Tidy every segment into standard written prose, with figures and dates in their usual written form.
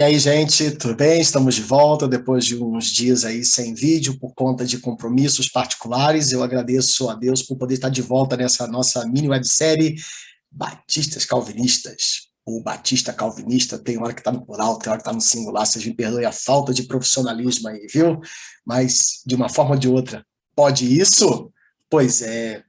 E aí, gente, tudo bem? Estamos de volta depois de uns dias aí sem vídeo por conta de compromissos particulares. Eu agradeço a Deus por poder estar de volta nessa nossa mini websérie Batistas Calvinistas. O Batista Calvinista tem hora que está no plural, tem hora que está no singular. Vocês me perdoem a falta de profissionalismo aí, viu? Mas, de uma forma ou de outra, pode isso? Pois é.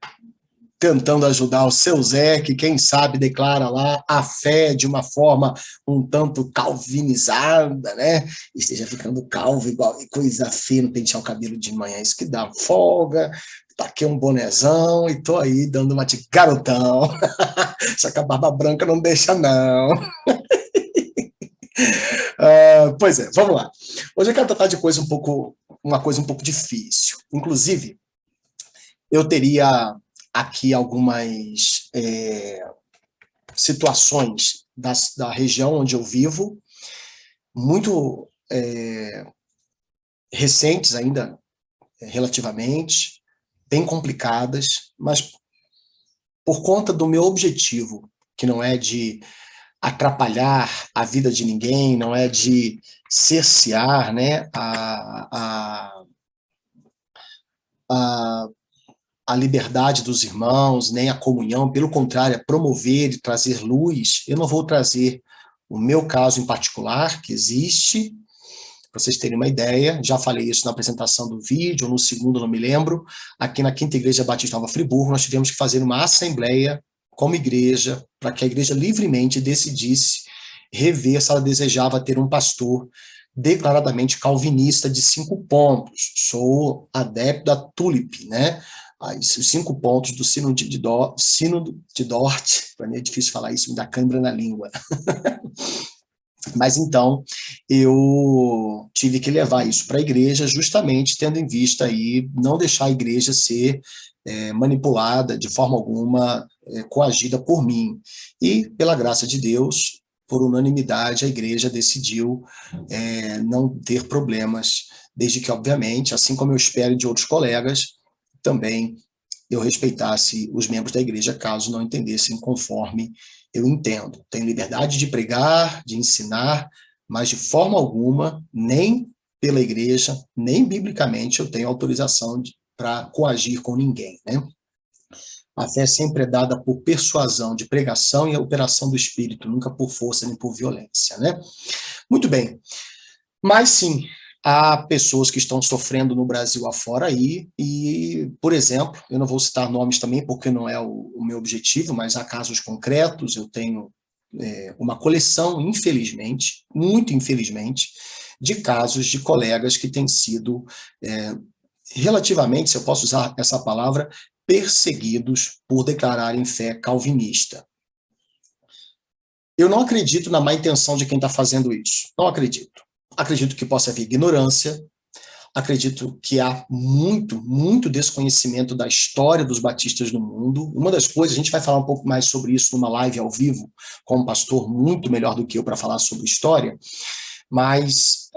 Tentando ajudar o seu Zé, que quem sabe declara lá a fé de uma forma um tanto calvinizada, né? E esteja ficando calvo igual coisa feia no pentear o cabelo de manhã, isso que dá folga, taquei um bonezão e tô aí dando uma de garotão. Só que a barba branca não deixa, não. Pois é, vamos lá. Hoje eu quero tratar de uma coisa um pouco difícil. Inclusive, eu teria aqui algumas situações da região onde eu vivo, muito recentes ainda, relativamente, bem complicadas, mas por conta do meu objetivo, que não é de atrapalhar a vida de ninguém, não é de cercear, né, a liberdade dos irmãos, nem a comunhão, pelo contrário, é promover e trazer luz. Eu não vou trazer o meu caso em particular, que existe, para vocês terem uma ideia, já falei isso na apresentação do vídeo, ou no segundo, não me lembro, aqui na Quinta Igreja Batista Nova Friburgo, nós tivemos que fazer uma assembleia como igreja, para que a igreja livremente decidisse rever se ela desejava ter um pastor declaradamente calvinista de 5 pontos. Sou adepto da TULIP, né? Os 5 pontos do Sínodo de Dort, para mim é difícil falar isso, me dá cãibra na língua. Mas então, eu tive que levar isso para a igreja, justamente tendo em vista aí não deixar a igreja ser manipulada de forma alguma, coagida por mim. E, pela graça de Deus, por unanimidade, a igreja decidiu não ter problemas, desde que, obviamente, assim como eu espero de outros colegas, também eu respeitasse os membros da igreja, caso não entendessem conforme eu entendo. Tenho liberdade de pregar, de ensinar, mas de forma alguma, nem pela igreja, nem biblicamente, eu tenho autorização para coagir com ninguém, né? A fé sempre é dada por persuasão de pregação e a operação do Espírito, nunca por força nem por violência, né? Muito bem. Mas sim, há pessoas que estão sofrendo no Brasil afora aí, e, por exemplo, eu não vou citar nomes também, porque não é o meu objetivo, mas há casos concretos, eu tenho uma coleção, infelizmente, muito infelizmente, de casos de colegas que têm sido, relativamente, se eu posso usar essa palavra, perseguidos por declararem fé calvinista. Eu não acredito na má intenção de quem está fazendo isso, não acredito. Acredito que possa haver ignorância, acredito que há muito desconhecimento da história dos batistas no mundo. Uma das coisas, a gente vai falar um pouco mais sobre isso numa live ao vivo, com um pastor muito melhor do que eu para falar sobre história, mas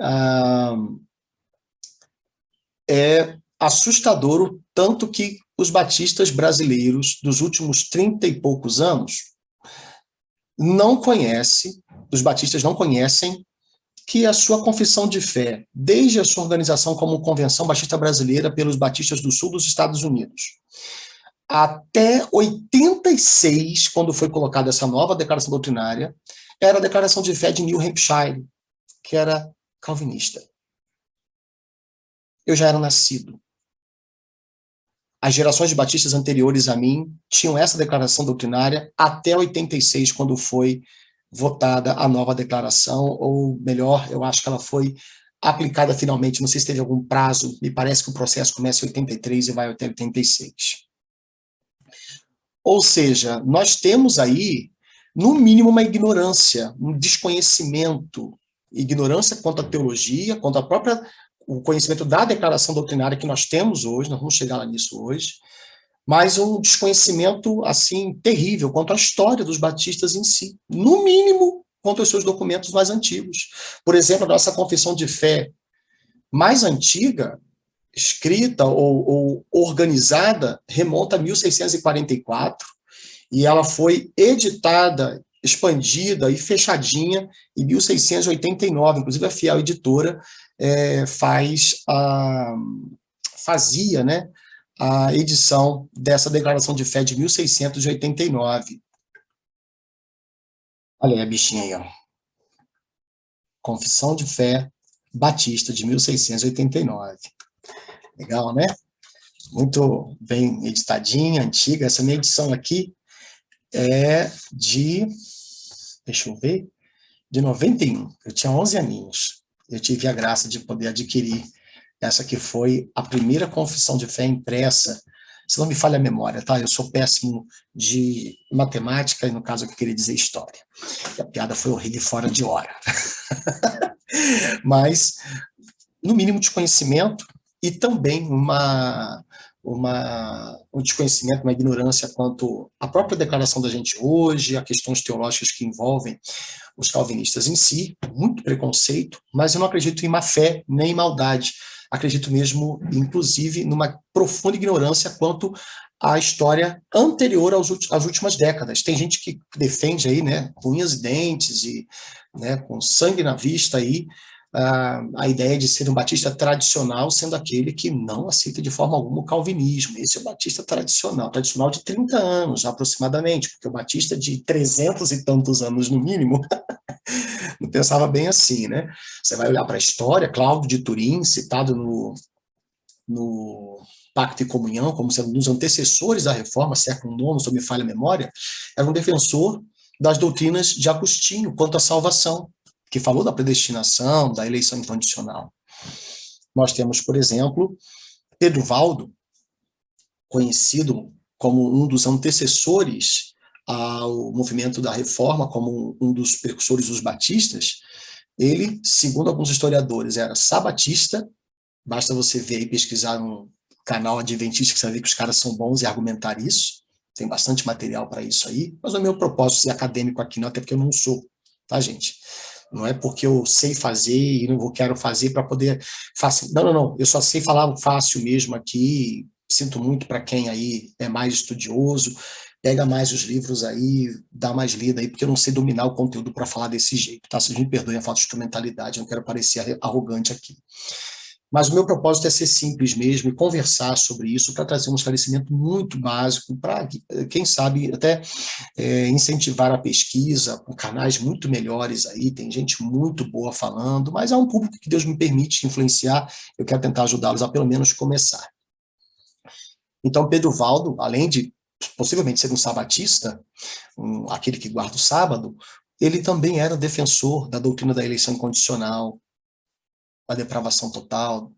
é assustador o tanto que os batistas brasileiros dos últimos 30 e poucos anos os batistas não conhecem que a sua confissão de fé, desde a sua organização como Convenção Batista Brasileira pelos Batistas do Sul dos Estados Unidos, até 86, quando foi colocada essa nova declaração doutrinária, era a declaração de fé de New Hampshire, que era calvinista. Eu já era nascido. As gerações de batistas anteriores a mim tinham essa declaração doutrinária até 86, quando foi votada a nova declaração, ou melhor, eu acho que ela foi aplicada finalmente, não sei se teve algum prazo, me parece que o processo começa em 83 e vai até 86. Ou seja, nós temos aí, no mínimo, uma ignorância, um desconhecimento, ignorância quanto à teologia, quanto o conhecimento da declaração doutrinária que nós temos hoje, nós vamos chegar lá nisso hoje, mas um desconhecimento, assim, terrível quanto à história dos batistas em si, no mínimo, quanto aos seus documentos mais antigos. Por exemplo, a nossa confissão de fé mais antiga, escrita ou organizada, remonta a 1644, e ela foi editada expandida e fechadinha em 1689, inclusive a Fiel Editora fazia, né, a edição dessa declaração de fé de 1689. Olha aí a bichinha aí, ó. Confissão de Fé Batista, de 1689. Legal, né? Muito bem editadinha, antiga. Essa minha edição aqui é deixa eu ver, de 91. Eu tinha 11 aninhos. Eu tive a graça de poder adquirir essa que foi a primeira confissão de fé impressa. Se não me falha a memória, tá? Eu sou péssimo de matemática, e no caso eu queria dizer história. E a piada foi horrível e fora de hora. Mas, no mínimo, desconhecimento e também um desconhecimento, uma ignorância quanto à própria declaração da gente hoje, a questões teológicas que envolvem os calvinistas em si, muito preconceito, mas eu não acredito em má fé nem em maldade. Acredito mesmo, inclusive, numa profunda ignorância quanto à história anterior às últimas décadas. Tem gente que defende aí, né, com unhas e dentes e, né, com sangue na vista aí, a ideia de ser um batista tradicional, sendo aquele que não aceita de forma alguma o calvinismo. Esse é o batista tradicional de 30 anos aproximadamente, porque o batista de 300 e tantos anos no mínimo não pensava bem assim, né? Você vai olhar para a história, Cláudio de Turim, citado no Pacto e Comunhão, como sendo um dos antecessores da Reforma, século IX, se eu me falha a memória, era um defensor das doutrinas de Agostinho quanto à salvação, que falou da predestinação, da eleição incondicional. Nós temos, por exemplo, Pedro Valdo, conhecido como um dos antecessores ao movimento da Reforma, como um dos precursores dos batistas. Ele, segundo alguns historiadores, era sabatista. Basta você ver e pesquisar um canal adventista que você vai ver que os caras são bons em argumentar isso. Tem bastante material para isso aí. Mas o meu propósito é ser acadêmico aqui, não, até porque eu não sou, tá, gente? Não é porque eu sei fazer e não quero fazer para poder... Não. Eu só sei falar fácil mesmo aqui. Sinto muito para quem aí é mais estudioso. Pega mais os livros aí, dá mais lida aí, porque eu não sei dominar o conteúdo para falar desse jeito, tá? Vocês me perdoem a falta de instrumentalidade, eu não quero parecer arrogante aqui. Mas o meu propósito é ser simples mesmo e conversar sobre isso para trazer um esclarecimento muito básico para, quem sabe, até incentivar a pesquisa com canais muito melhores aí, tem gente muito boa falando, mas há um público que Deus me permite influenciar, eu quero tentar ajudá-los a pelo menos começar. Então, Pedro Valdo, além de possivelmente ser um sabatista, aquele que guarda o sábado, ele também era defensor da doutrina da eleição incondicional, da depravação total,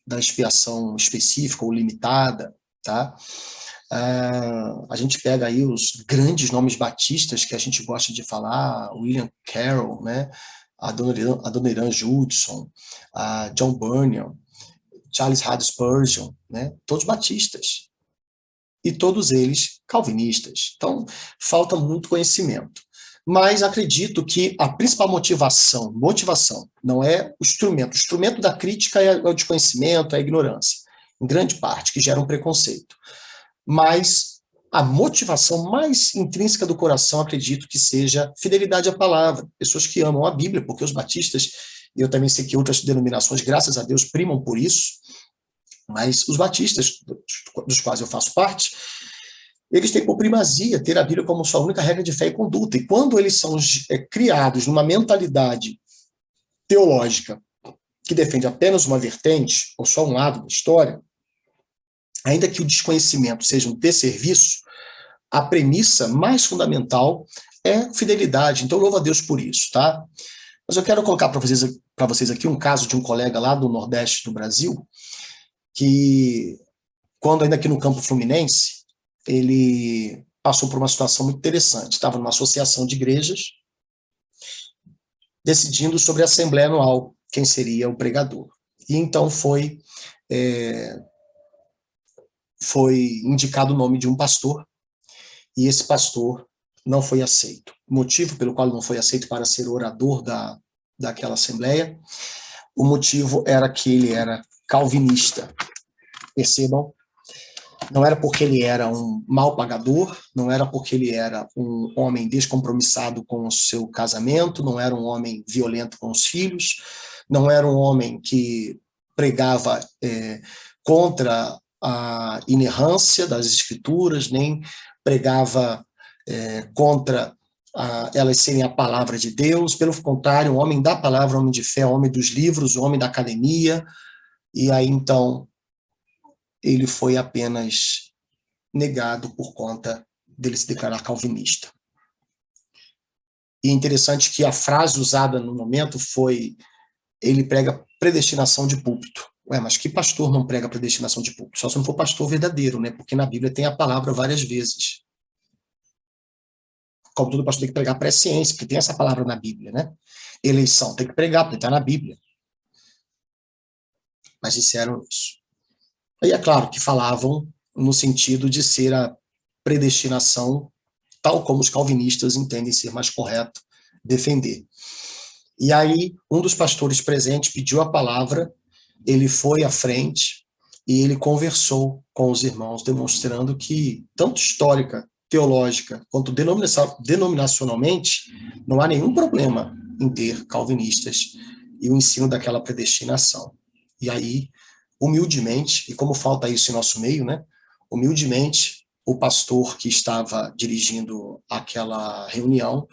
da expiação específica ou limitada, tá? A gente pega aí os grandes nomes batistas que a gente gosta de falar, William Carroll, né? A Dona Irã Judson, a John Bunyan, Charles Haddon Spurgeon, né? Todos batistas. E todos eles calvinistas. Então, falta muito conhecimento. Mas acredito que a principal motivação, não é o instrumento da crítica é o desconhecimento, é a ignorância, em grande parte, que gera um preconceito. Mas a motivação mais intrínseca do coração, acredito que seja fidelidade à palavra, pessoas que amam a Bíblia, porque os batistas, e eu também sei que outras denominações, graças a Deus, primam por isso, mas os batistas, dos quais eu faço parte, eles têm por primazia ter a Bíblia como sua única regra de fé e conduta. E quando eles são criados numa mentalidade teológica que defende apenas uma vertente, ou só um lado da história, ainda que o desconhecimento seja um desserviço, a premissa mais fundamental é fidelidade. Então, louvo a Deus por isso, tá? Mas eu quero colocar para vocês aqui um caso de um colega lá do Nordeste do Brasil, que, quando ainda aqui no campo fluminense, ele passou por uma situação muito interessante. Estava numa associação de igrejas, decidindo sobre a assembleia anual, quem seria o pregador. E então foi indicado o nome de um pastor, e esse pastor não foi aceito. O motivo pelo qual não foi aceito para ser orador daquela assembleia, o motivo era que ele era calvinista. Percebam Não era porque ele era um mau pagador, não era porque ele era um homem descompromissado com o seu casamento, não era um homem violento com os filhos, não era um homem que pregava contra a inerrância das escrituras, nem pregava contra elas serem a palavra de Deus. Pelo contrário, um homem da palavra, um homem de fé, um homem dos livros, um homem da academia. E aí, então, ele foi apenas negado por conta dele se declarar calvinista. E é interessante que a frase usada no momento foi: ele prega predestinação de púlpito. Ué, mas que pastor não prega predestinação de púlpito? Só se não for pastor verdadeiro, né? Porque na Bíblia tem a palavra várias vezes. Como todo pastor tem que pregar presciência, porque tem essa palavra na Bíblia, né? Eleição, tem que pregar, porque está na Bíblia. Mas disseram isso. E é claro que falavam no sentido de ser a predestinação, tal como os calvinistas entendem ser mais correto defender. E aí, um dos pastores presentes pediu a palavra, ele foi à frente e ele conversou com os irmãos, demonstrando que, tanto histórica, teológica, quanto denominacionalmente, não há nenhum problema em ter calvinistas e o ensino daquela predestinação. E aí, humildemente, e como falta isso em nosso meio, né? Humildemente, o pastor que estava dirigindo aquela reunião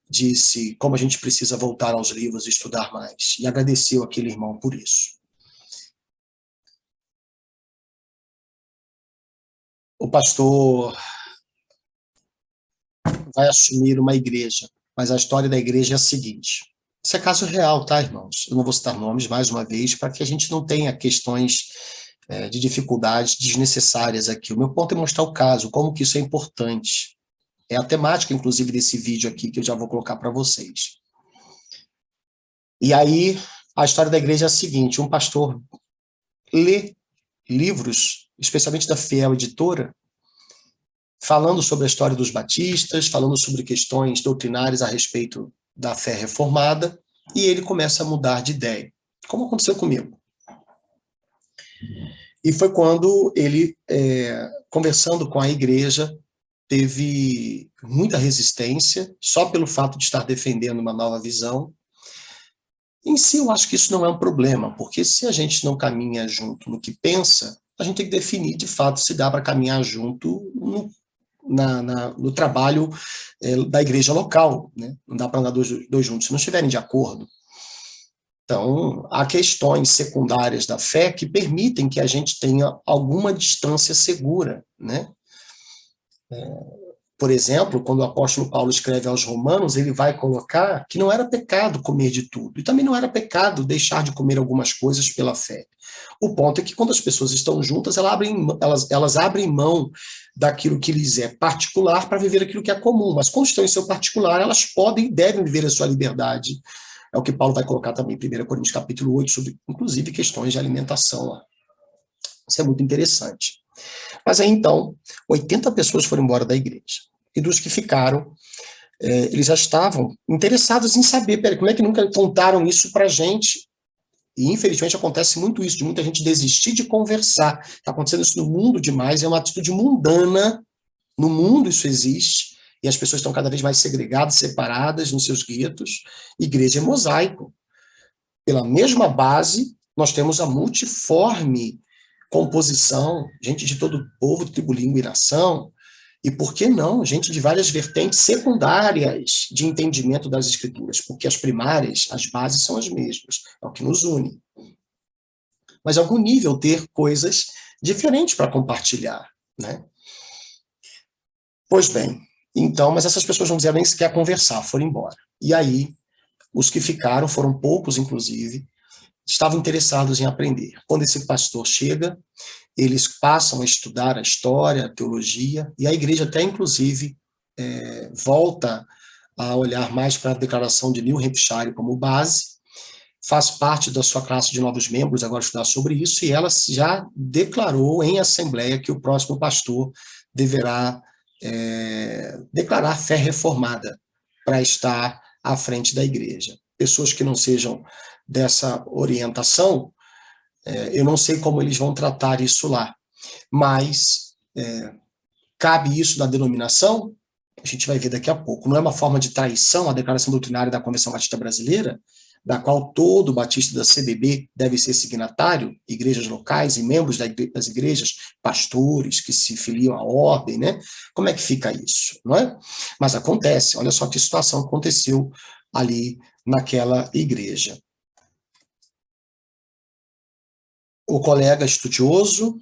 disse como a gente precisa voltar aos livros e estudar mais, e agradeceu aquele irmão por isso. O pastor vai assumir uma igreja, mas a história da igreja é a seguinte. Isso é caso real, tá, irmãos? Eu não vou citar nomes mais uma vez, para que a gente não tenha questões de dificuldades desnecessárias aqui. O meu ponto é mostrar o caso, como que isso é importante. É a temática, inclusive, desse vídeo aqui, que eu já vou colocar para vocês. E aí, a história da igreja é a seguinte: um pastor lê livros, especialmente da Fiel Editora, falando sobre a história dos batistas, falando sobre questões doutrinárias a respeito da fé reformada, e ele começa a mudar de ideia, como aconteceu comigo. E foi quando ele, conversando com a igreja, teve muita resistência, só pelo fato de estar defendendo uma nova visão. Em si, eu acho que isso não é um problema, porque se a gente não caminha junto no que pensa, a gente tem que definir, de fato, se dá para caminhar junto no trabalho da igreja local, né? Não dá para andar dois juntos se não estiverem de acordo. Então, há questões secundárias da fé que permitem que a gente tenha alguma distância segura, né? Por exemplo, quando o apóstolo Paulo escreve aos Romanos, ele vai colocar que não era pecado comer de tudo, e também não era pecado deixar de comer algumas coisas pela fé. O ponto é que quando as pessoas estão juntas, elas abrem mão daquilo que lhes é particular para viver aquilo que é comum, mas quando estão em seu particular, elas podem e devem viver a sua liberdade. É o que Paulo vai colocar também em 1 Coríntios capítulo 8, sobre, inclusive, questões de alimentação. Isso é muito interessante. Mas aí, então, 80 pessoas foram embora da igreja. E dos que ficaram, eles já estavam interessados em saber, peraí, como é que nunca contaram isso para a gente? E, infelizmente, acontece muito isso, de muita gente desistir de conversar. Está acontecendo isso no mundo demais, é uma atitude mundana. No mundo isso existe, e as pessoas estão cada vez mais segregadas, separadas nos seus guetos. Igreja é mosaico. Pela mesma base, nós temos a multiforme composição, gente de todo povo, tribo, língua e nação, e por que não, gente de várias vertentes secundárias de entendimento das escrituras, porque as primárias, as bases são as mesmas, é o que nos une. Mas, a algum nível, ter coisas diferentes para compartilhar, né? Pois bem, então, mas essas pessoas não quiseram nem sequer conversar, foram embora. E aí, os que ficaram, foram poucos, inclusive, estavam interessados em aprender. Quando esse pastor chega, eles passam a estudar a história, a teologia, e a igreja até, inclusive, volta a olhar mais para a declaração de New Hampshire como base, faz parte da sua classe de novos membros agora estudar sobre isso, e ela já declarou em assembleia que o próximo pastor deverá declarar fé reformada para estar à frente da igreja. Pessoas que não sejam dessa orientação, eu não sei como eles vão tratar isso lá, mas cabe isso da denominação? A gente vai ver daqui a pouco. Não é uma forma de traição a declaração doutrinária da Convenção Batista Brasileira, da qual todo batista da CBB deve ser signatário, igrejas locais e membros das igrejas, pastores que se filiam à ordem, né? Como é que fica isso, não é? Mas acontece, olha só que situação aconteceu ali naquela igreja. O colega estudioso,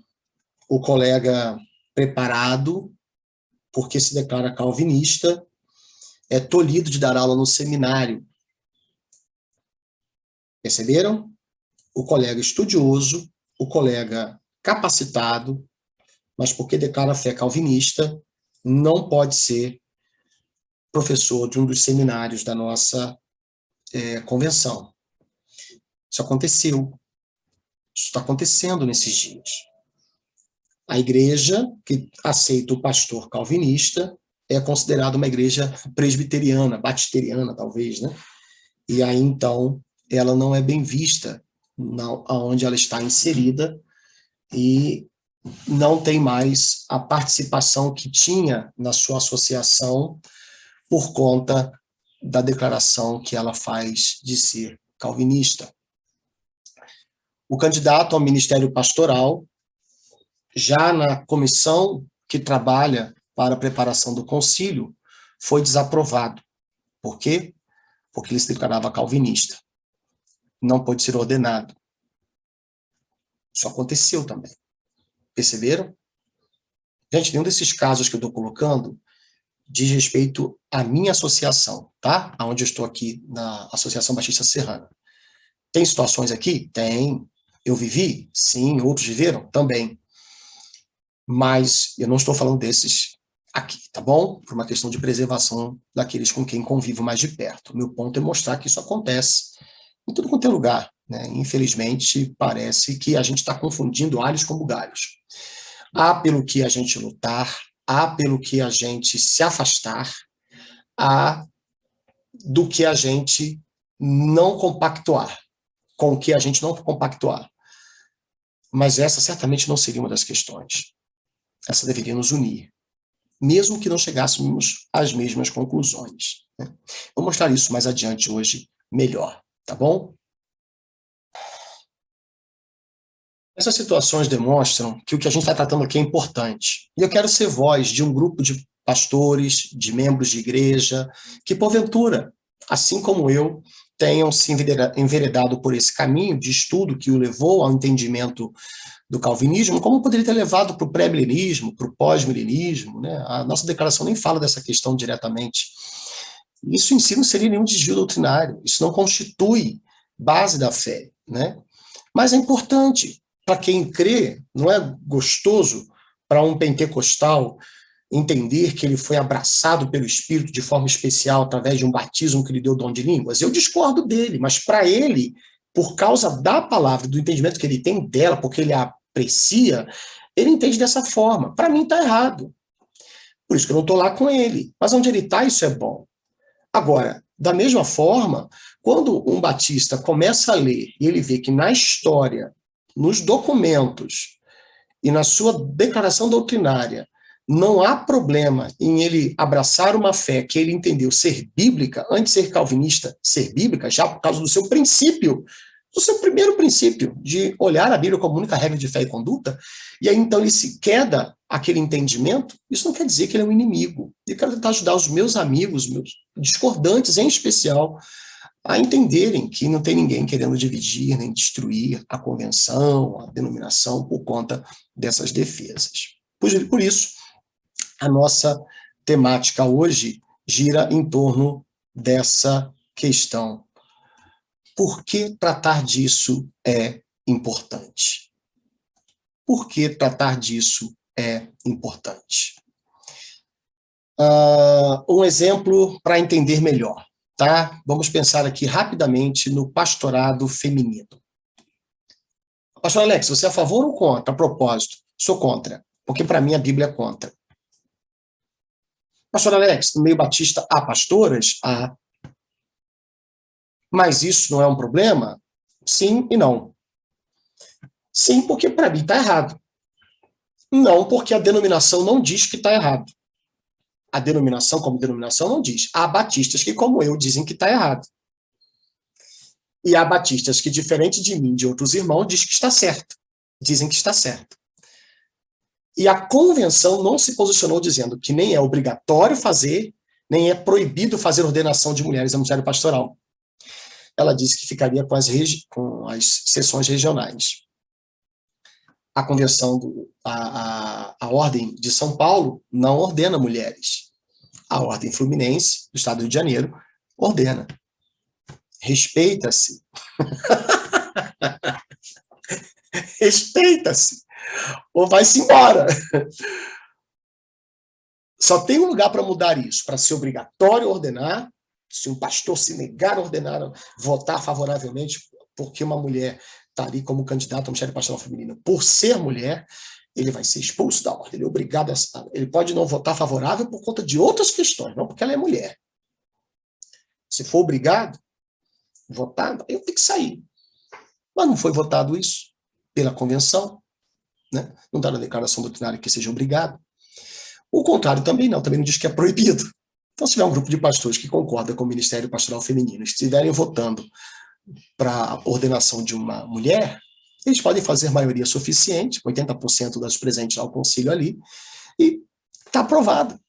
o colega preparado, porque se declara calvinista, é tolhido de dar aula no seminário. Perceberam? O colega estudioso, o colega capacitado, mas porque declara fé calvinista, não pode ser professor de um dos seminários da nossa convenção. Isso aconteceu. Isso está acontecendo nesses dias. A igreja que aceita o pastor calvinista é considerada uma igreja presbiteriana, batisteriana, talvez, né? E aí, então, ela não é bem vista onde ela está inserida e não tem mais a participação que tinha na sua associação por conta da declaração que ela faz de ser calvinista. O candidato ao ministério pastoral, já na comissão que trabalha para a preparação do concílio, foi desaprovado. Por quê? Porque ele se declarava calvinista. Não pôde ser ordenado. Isso aconteceu também. Perceberam? Gente, nenhum desses casos que eu estou colocando diz respeito à minha associação, tá? Onde eu estou aqui na Associação Batista Serrana. Tem situações aqui? Tem. Eu vivi? Sim. Outros viveram? Também. Mas eu não estou falando desses aqui, tá bom? Por uma questão de preservação daqueles com quem convivo mais de perto. O meu ponto é mostrar que isso acontece em tudo quanto é lugar, né? Infelizmente, parece que a gente está confundindo alhos com bugalhos. Há pelo que a gente lutar, há pelo que a gente se afastar, há do que a gente não compactuar, com o que a gente não compactuar. Mas essa certamente não seria uma das questões. Essa deveria nos unir, mesmo que não chegássemos às mesmas conclusões, né? Vou mostrar isso mais adiante hoje melhor, tá bom? Essas situações demonstram que o que a gente está tratando aqui é importante. E eu quero ser voz de um grupo de pastores, de membros de igreja, que porventura, assim como eu, tenham se enveredado por esse caminho de estudo que o levou ao entendimento do calvinismo, como poderia ter levado para o pré-milenismo, para o pós-milenismo, né? A nossa declaração nem fala dessa questão diretamente. Isso em si não seria nenhum desvio doutrinário, isso não constitui base da fé, né? Mas é importante para quem crê, não é gostoso para um pentecostal entender que ele foi abraçado pelo Espírito de forma especial através de um batismo que lhe deu dom de línguas? Eu discordo dele, mas para ele, por causa da palavra, do entendimento que ele tem dela, porque ele a aprecia, ele entende dessa forma. Para mim está errado. Por isso que eu não estou lá com ele. Mas onde ele está, isso é bom. Agora, da mesma forma, quando um batista começa a ler e ele vê que na história, nos documentos e na sua declaração doutrinária, não há problema em ele abraçar uma fé que ele entendeu ser bíblica, antes de ser calvinista, ser bíblica, já por causa do seu princípio, do seu primeiro princípio, de olhar a Bíblia como única regra de fé e conduta, e aí então ele se queda aquele entendimento, isso não quer dizer que ele é um inimigo. Eu quero tentar ajudar os meus amigos, meus discordantes em especial, a entenderem que não tem ninguém querendo dividir nem destruir a convenção, a denominação, por conta dessas defesas. Por isso, a nossa temática hoje gira em torno dessa questão. Por que tratar disso é importante? Por que tratar disso é importante? Um exemplo para entender melhor, tá? Vamos pensar aqui rapidamente no pastorado feminino. Pastor Alex, você é a favor ou contra? A propósito, sou contra, porque para mim a Bíblia é contra. Pastor Alex, no meio batista há pastoras? Há. Mas isso não é um problema? Sim e não. Sim, porque para mim está errado. Não, porque a denominação não diz que está errado. A denominação, como denominação, não diz. Há batistas que, como eu, dizem que está errado. E há batistas que, diferente de mim, de outros irmãos, diz que está certo. Dizem que está certo. E a convenção não se posicionou dizendo que nem é obrigatório fazer, nem é proibido fazer ordenação de mulheres no ministério pastoral. Ela disse que ficaria com as sessões regionais. A convenção, a Ordem de São Paulo não ordena mulheres. A Ordem Fluminense, do Estado do Rio de Janeiro, ordena. Respeita-se. Respeita-se. Ou vai-se embora. Só tem um lugar para mudar isso, para ser obrigatório ordenar. Se um pastor se negar a ordenar, votar favoravelmente, porque uma mulher está ali como candidato ao ministério pastoral feminino, por ser mulher, ele vai ser expulso da ordem. Ele é obrigado ele pode não votar favorável por conta de outras questões, não porque ela é mulher. Se for obrigado a votar, eu tenho que sair. Mas não foi votado isso pela convenção, né? Não está na declaração doutrinária que seja obrigado. O contrário também não diz que é proibido. Então, se tiver um grupo de pastores que concorda com o Ministério Pastoral Feminino, estiverem votando para a ordenação de uma mulher, eles podem fazer maioria suficiente, 80% das presentes ao concílio ali, e está aprovado.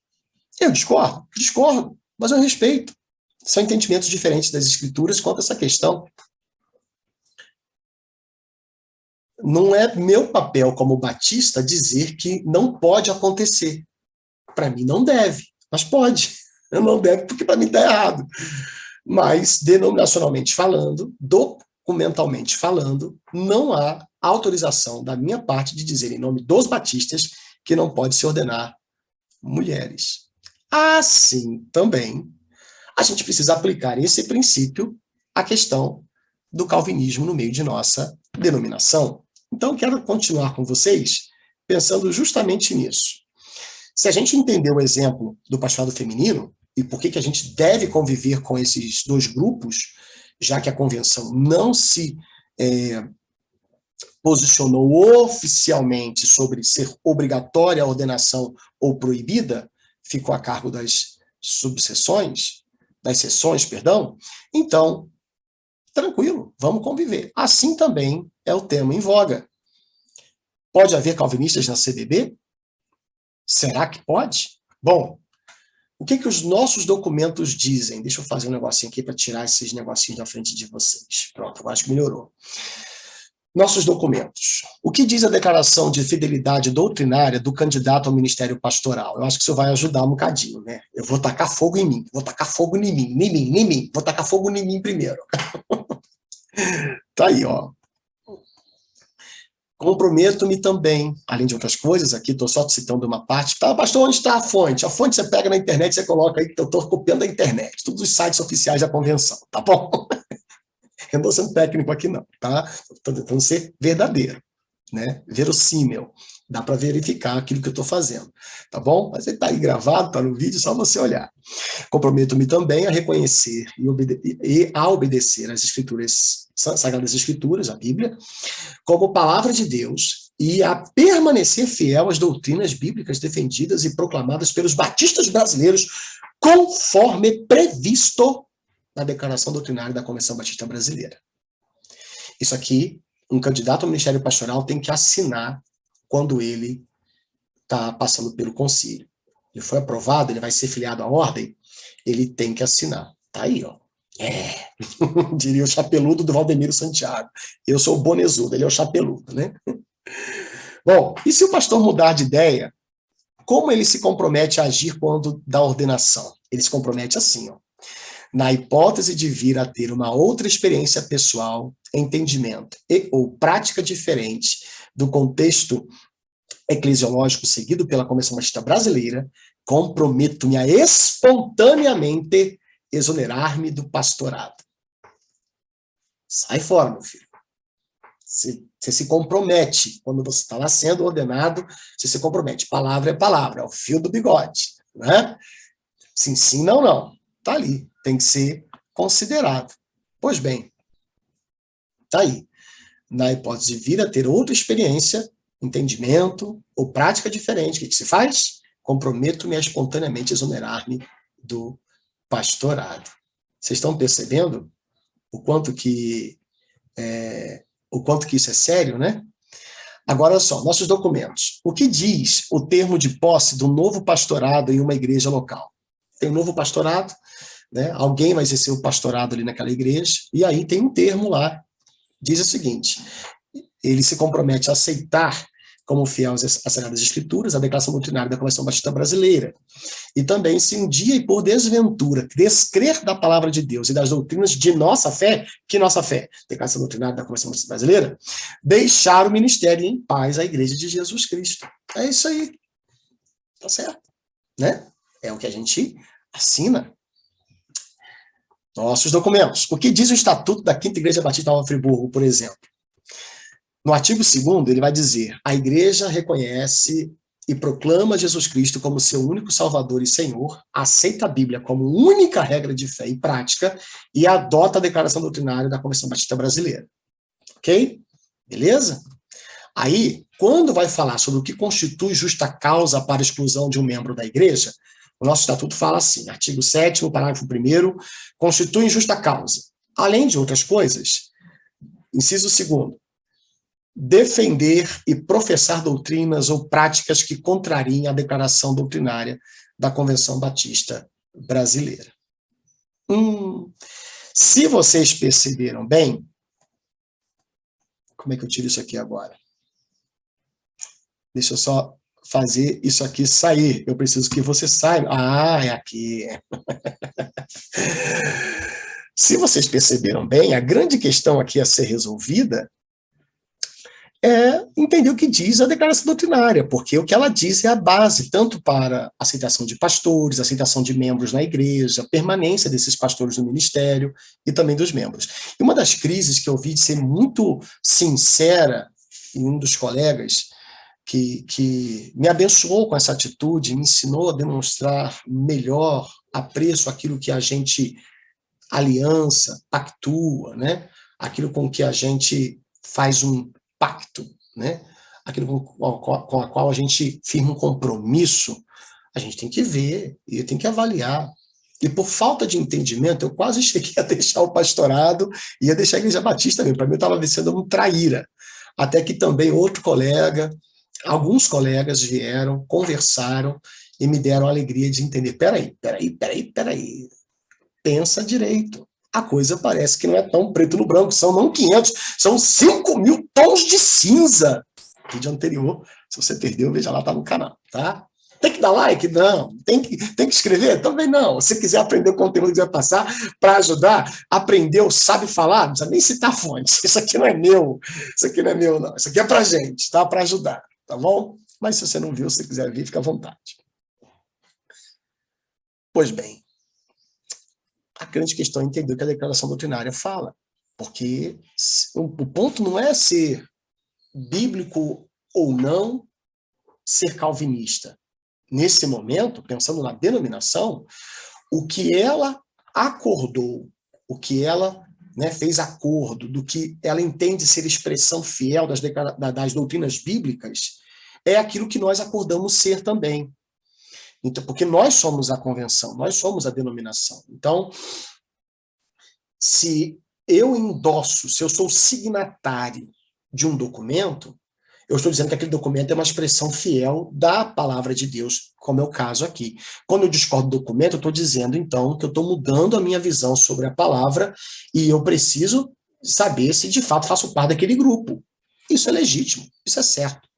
Eu discordo, mas eu respeito. São entendimentos diferentes das escrituras quanto a essa questão. Não é meu papel como batista dizer que não pode acontecer. Para mim não deve, mas pode. Não deve porque para mim está errado. Mas, denominacionalmente falando, documentalmente falando, não há autorização da minha parte de dizer em nome dos batistas que não pode se ordenar mulheres. Assim também, a gente precisa aplicar esse princípio à questão do calvinismo no meio de nossa denominação. Então, quero continuar com vocês pensando justamente nisso. Se a gente entender o exemplo do pastorado feminino, e por que a gente deve conviver com esses dois grupos, já que a convenção não se posicionou oficialmente sobre ser obrigatória a ordenação ou proibida, ficou a cargo das sessões, então, tranquilo, vamos conviver. Assim também é o tema em voga. Pode haver calvinistas na CBB? Será que pode? Bom, o que os nossos documentos dizem? Deixa eu fazer um negocinho aqui para tirar esses negocinhos da frente de vocês. Pronto, eu acho que melhorou. Nossos documentos. O que diz a declaração de fidelidade doutrinária do candidato ao ministério pastoral? Eu acho que isso vai ajudar um bocadinho, né? Eu vou tacar fogo em mim, vou tacar fogo em mim, vou tacar fogo em mim primeiro. Tá aí, ó. Comprometo-me também, além de outras coisas, aqui estou só citando uma parte. Tá, pastor, onde está a fonte? A fonte você pega na internet, você coloca aí, que eu estou copiando da internet, todos os sites oficiais da convenção, tá bom? Eu não estou sendo técnico aqui não, tá? Estou tentando ser verdadeiro, né? Verossímil. Dá para verificar aquilo que eu estou fazendo, tá bom? Mas ele está aí gravado, está no vídeo, é só você olhar. Comprometo-me também a reconhecer e a obedecer às escrituras, Sagradas Escrituras, a Bíblia, como palavra de Deus e a permanecer fiel às doutrinas bíblicas defendidas e proclamadas pelos batistas brasileiros, conforme previsto na Declaração Doutrinária da Convenção Batista Brasileira. Isso aqui, um candidato ao ministério pastoral tem que assinar quando ele está passando pelo concílio. Ele foi aprovado, ele vai ser filiado à ordem, ele tem que assinar. Tá aí, ó. Diria o chapeludo do Valdemiro Santiago. Eu sou o bonezudo, ele é o chapeludo, né? Bom, e se o pastor mudar de ideia, como ele se compromete a agir quando dá ordenação? Ele se compromete assim, ó. Na hipótese de vir a ter uma outra experiência pessoal, entendimento ou prática diferente do contexto eclesiológico seguido pela Convenção Batista Brasileira, comprometo-me a espontaneamente exonerar-me do pastorado. Sai fora, meu filho. Você se compromete. Quando você está lá sendo ordenado, você se compromete. Palavra é palavra, é o fio do bigode. Né? Sim, sim, não, não. Está ali. Tem que ser considerado. Pois bem, está aí. Na hipótese de vir a ter outra experiência, entendimento ou prática diferente, o que se faz? Comprometo-me a espontaneamente exonerar-me do pastorado. Vocês estão percebendo o quanto que isso é sério, né? Agora, olha só, nossos documentos. O que diz o termo de posse do novo pastorado em uma igreja local? Tem um novo pastorado, né? Alguém vai exercer o pastorado ali naquela igreja, e aí tem um termo lá, diz o seguinte: ele se compromete a aceitar como fiel às Sagradas Escrituras, a declaração doutrinária da Convenção Batista Brasileira. E também, se um dia e por desventura descrer da palavra de Deus e das doutrinas de nossa fé, que nossa fé, declaração doutrinária da Convenção Batista Brasileira, deixar o ministério em paz à Igreja de Jesus Cristo. É isso aí. Tá certo? Né? É o que a gente assina. Nossos documentos. O que diz o Estatuto da Quinta Igreja Batista Nova Friburgo, por exemplo? No artigo 2º, ele vai dizer: a Igreja reconhece e proclama Jesus Cristo como seu único Salvador e Senhor, aceita a Bíblia como única regra de fé e prática e adota a declaração doutrinária da Convenção Batista Brasileira. Ok? Beleza? Aí, quando vai falar sobre o que constitui justa causa para a exclusão de um membro da Igreja, o nosso Estatuto fala assim, artigo 7º, parágrafo 1º, constitui justa causa. Além de outras coisas, inciso 2º, defender e professar doutrinas ou práticas que contrariem a declaração doutrinária da Convenção Batista Brasileira. Se vocês perceberam bem, como é que eu tiro isso aqui agora? Deixa eu só fazer isso aqui sair. Eu preciso que você saiba. Ah, é aqui. Se vocês perceberam bem, a grande questão aqui a ser resolvida é entender o que diz a declaração doutrinária, porque o que ela diz é a base, tanto para a aceitação de pastores, aceitação de membros na igreja, permanência desses pastores no ministério e também dos membros. E uma das crises que eu vi de ser muito sincera em um dos colegas, que me abençoou com essa atitude, me ensinou a demonstrar melhor apreço àquilo que a gente aliança, pactua, né? Aquilo com que a gente faz um pacto, né? Aquilo com a qual a gente firma um compromisso, a gente tem que ver e tem que avaliar. E por falta de entendimento, eu quase cheguei a deixar o pastorado e ia deixar a Igreja Batista mesmo. Para mim, eu estava sendo um traíra. Até que também outro colega, alguns colegas vieram, conversaram e me deram a alegria de entender. Peraí. Pensa direito. A coisa parece que não é tão preto no branco, são não 500, são 5.000 tons de cinza. Vídeo anterior, se você perdeu, veja lá, tá no canal, tá? Tem que dar like? Não. Tem que escrever? Também não. Se quiser aprender o conteúdo que vai passar para ajudar, aprendeu, sabe falar, não precisa nem citar fontes. Isso aqui não é meu. Isso aqui não é meu, não. Isso aqui é pra gente, tá? Para ajudar, tá bom? Mas se você não viu, se quiser ver, fica à vontade. Pois bem, a grande questão é entender o que a declaração doutrinária fala, porque o ponto não é ser bíblico ou não, ser calvinista. Nesse momento, pensando na denominação, o que ela acordou, o que ela fez acordo, do que ela entende ser expressão fiel das doutrinas bíblicas, é aquilo que nós acordamos ser também. Então, porque nós somos a convenção, nós somos a denominação. Então, se eu endosso, se eu sou signatário de um documento, eu estou dizendo que aquele documento é uma expressão fiel da palavra de Deus, como é o caso aqui. Quando eu discordo do documento, eu estou dizendo, então, que eu estou mudando a minha visão sobre a palavra e eu preciso saber se, de fato, faço parte daquele grupo. Isso é legítimo, isso é certo.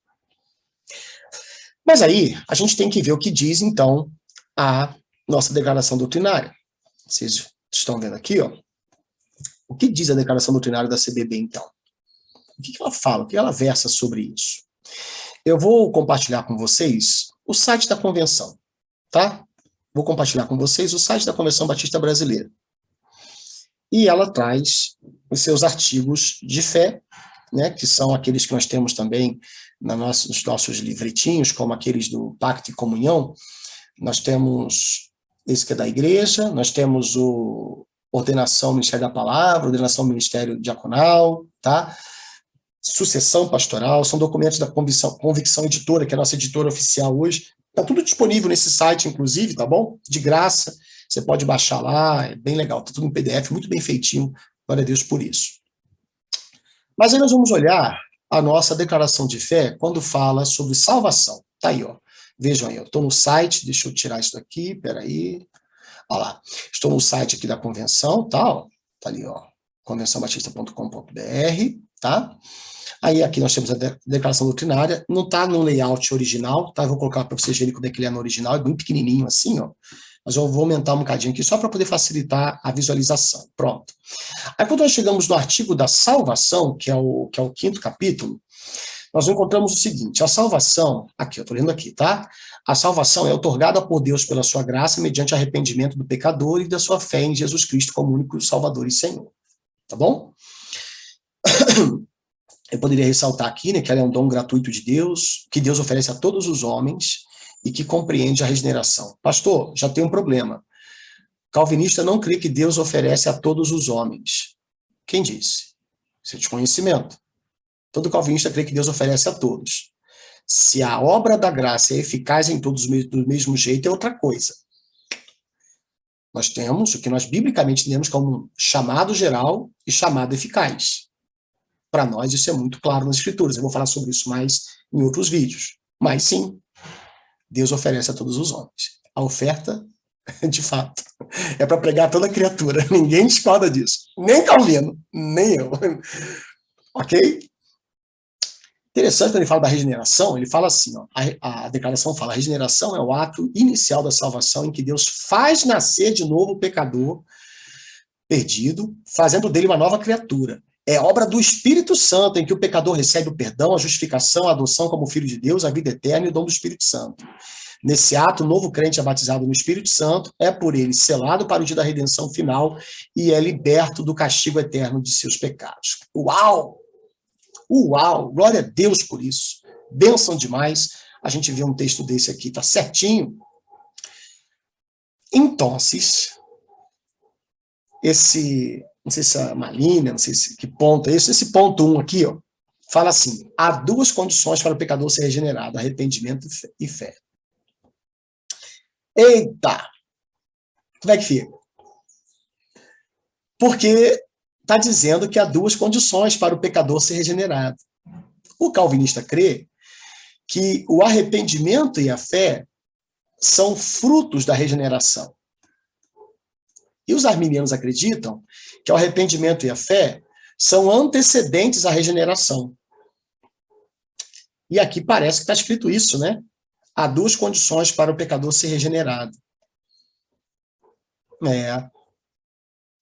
Mas aí, a gente tem que ver o que diz, então, a nossa declaração doutrinária. Vocês estão vendo aqui, ó. O que diz a declaração doutrinária da CBB, então? O que ela fala? O que ela versa sobre isso? Eu vou compartilhar com vocês o site da convenção, tá? Vou compartilhar com vocês o site da Convenção Batista Brasileira. E ela traz os seus artigos de fé, né, que são aqueles que nós temos também nos nossos livretinhos, como aqueles do Pacto e Comunhão. Nós temos esse que é da igreja, nós temos o Ordenação Ministério da Palavra, Ordenação Ministério Diaconal, tá? sucessão pastoral, são documentos da Convicção Editora, que é a nossa editora oficial hoje. Está tudo disponível nesse site, inclusive, tá bom? De graça, você pode baixar lá, é bem legal, está tudo em PDF, muito bem feitinho, glória a Deus por isso. Mas aí nós vamos olhar a nossa declaração de fé quando fala sobre salvação. Tá aí, ó. Vejam aí, eu estou no site, deixa eu tirar isso daqui, peraí. Olha lá, estou no site aqui da convenção, tá, ó, tá ali, ó, convençãobatista.com.br, tá? Aí aqui nós temos a declaração doutrinária, não está no layout original, tá? Eu vou colocar para vocês verem como é que ele é no original, é bem pequenininho assim, ó. Mas eu vou aumentar um bocadinho aqui só para poder facilitar a visualização. Pronto. Aí quando nós chegamos no artigo da salvação, que é o 5º capítulo, nós encontramos o seguinte: a salvação, aqui, eu estou lendo aqui, tá? A salvação é otorgada por Deus pela sua graça mediante arrependimento do pecador e da sua fé em Jesus Cristo como único Salvador e Senhor. Tá bom? Eu poderia ressaltar aqui, né, que ela é um dom gratuito de Deus, que Deus oferece a todos os homens e que compreende a regeneração. Pastor, já tem um problema. Calvinista não crê que Deus oferece a todos os homens. Quem disse? Isso é desconhecimento. Todo calvinista crê que Deus oferece a todos. Se a obra da graça é eficaz em todos do mesmo jeito, é outra coisa. Nós temos o que nós biblicamente temos como chamado geral e chamado eficaz. Para nós isso é muito claro nas Escrituras. Eu vou falar sobre isso mais em outros vídeos. Mas sim, Deus oferece a todos os homens. A oferta, de fato, é para pregar a toda criatura. Ninguém discorda disso. Nem Calvino, nem eu. Ok? Interessante quando ele fala da regeneração, ele fala assim, ó, a declaração fala: a regeneração é o ato inicial da salvação em que Deus faz nascer de novo o pecador perdido, fazendo dele uma nova criatura. É obra do Espírito Santo em que o pecador recebe o perdão, a justificação, a adoção como filho de Deus, a vida eterna e o dom do Espírito Santo. Nesse ato, o novo crente é batizado no Espírito Santo, é por ele selado para o dia da redenção final e é liberto do castigo eterno de seus pecados. Uau! Uau! Glória a Deus por isso. Bênção demais. A gente vê um texto desse aqui, tá certinho. Então, não sei se é uma linha, não sei que ponto é esse ponto 1 aqui, ó, fala assim: há duas condições para o pecador ser regenerado: arrependimento e fé. Eita! Como é que fica? Porque está dizendo que há duas condições para o pecador ser regenerado. O calvinista crê que o arrependimento e a fé são frutos da regeneração. E os arminianos acreditam que o arrependimento e a fé são antecedentes à regeneração. E aqui parece que está escrito isso, né? Há duas condições para o pecador ser regenerado.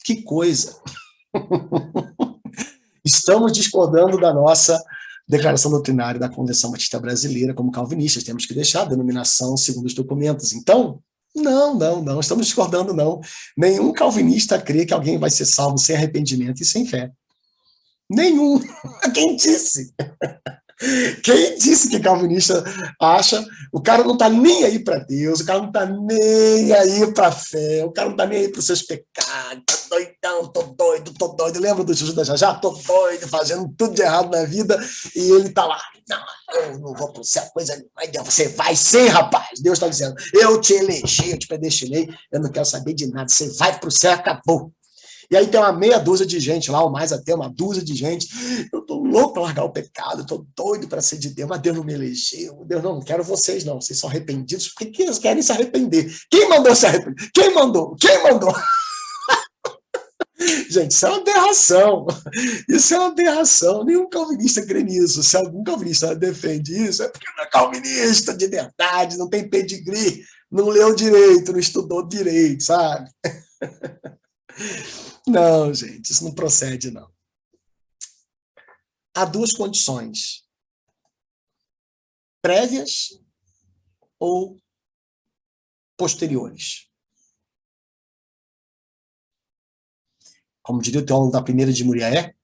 Que coisa! Estamos discordando da nossa declaração doutrinária da Convenção Batista Brasileira como calvinistas. Temos que deixar a denominação segundo os documentos. Então, não estamos discordando, não. Nenhum calvinista crê que alguém vai ser salvo sem arrependimento e sem fé. Nenhum. Quem disse? Quem disse que calvinista acha? O cara não está nem aí para Deus, o cara não está nem aí para a fé, o cara não está nem aí para os seus pecados. Tá doidão, tô doido. Lembra do Juju da Jajá? Tô doido, fazendo tudo de errado na vida, e ele está lá. Não, eu não vou para o céu, coisa nenhuma. Você vai sim, rapaz. Deus está dizendo: eu te elegi, eu te predestinei, eu não quero saber de nada. Você vai para o céu, acabou. E aí tem uma meia dúzia de gente lá, ou mais até uma dúzia de gente. Eu tô louco para largar o pecado, eu tô doido para ser de Deus, mas Deus não me elegeu. Deus não quero vocês, não. Vocês são arrependidos. Por que eles querem se arrepender? Quem mandou se arrepender? Quem mandou? Quem mandou? Gente, isso é uma aberração. Isso é uma aberração. Nenhum calvinista crê nisso. Se algum calvinista defende isso, é porque não é calvinista de verdade, não tem pedigree, não leu direito, não estudou direito, sabe? Não, gente, isso não procede, não. Há duas condições: prévias ou posteriores. Como diria o teólogo da primeira de Muriaé.